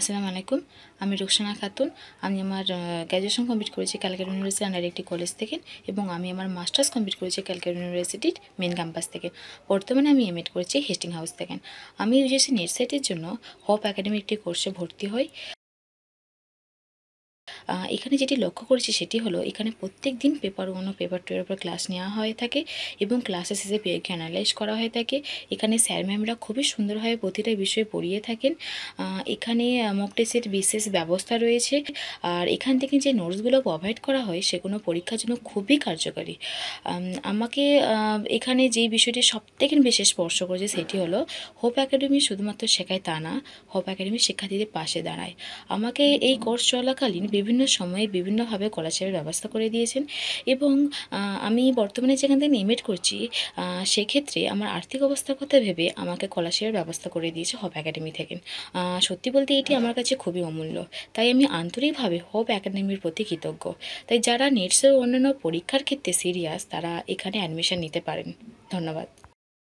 আসসালামু আলাইকুম। আমি রুকসানা খাতুন। আমি আমার গ্র্যাজুয়েশন কমপ্লিট করেছি ক্যালকাটা ইউনিভার্সিটি আন্ডার একটি কলেজ থেকে, এবং আমি আমার মাস্টার্স কমপ্লিট করেছি ক্যালকাটা ইউনিভার্সিটির মেন ক্যাম্পাস থেকে। বর্তমানে আমি এমএড করেছি হেস্টিং হাউস থেকে। আমি ইউজিসি নেট সেটের জন্য হোপ একাডেমি একটি কোর্সে ভর্তি হই। এখানে যেটি লক্ষ্য করেছি সেটি হলো, এখানে প্রত্যেক দিন পেপার 1 ও পেপার 2 এর উপর ক্লাস নেওয়া হয়ে থাকে এবং ক্লাসের শেষে পেজকে অ্যানালাইজ করা হয়ে থাকে। এখানে স্যার ম্যামরা খুবই সুন্দরভাবে প্রতিটা বিষয় পড়িয়ে থাকেন। এখানে মক টেস্টের বিশেষ ব্যবস্থা রয়েছে, আর এখান থেকে যে নোটসগুলো প্রোভাইড করা হয় সেগুলো পরীক্ষার জন্য খুবই কার্যকারী। আমাকে এখানে যেই বিষয়টি সবথেকে বেশি স্পর্শ করেছে সেটি হলো, হোপ একাডেমি শুধুমাত্র শেখায় তা না, হোপ একাডেমি শিক্ষার্থীদের পাশে দাঁড়ায়। আমাকে এই কোর্স চলাকালীন বিভিন্ন সময়ে বিভিন্নভাবে স্কলারশিপের ব্যবস্থা করে দিয়েছেন, এবং আমি বর্তমানে যেখান থেকে এমএড করছি সেক্ষেত্রে আমার আর্থিক অবস্থার কথা ভেবে আমাকে স্কলারশিপের ব্যবস্থা করে দিয়েছে হোপ একাডেমি থেকে। সত্যি বলতে এটি আমার কাছে খুবই অমূল্য, তাই আমি আন্তরিকভাবে হোপ একাডেমির প্রতি কৃতজ্ঞ। তাই যারা নেটস ও অন্যান্য পরীক্ষার ক্ষেত্রে সিরিয়াস, তারা এখানে অ্যাডমিশন নিতে পারেন। ধন্যবাদ।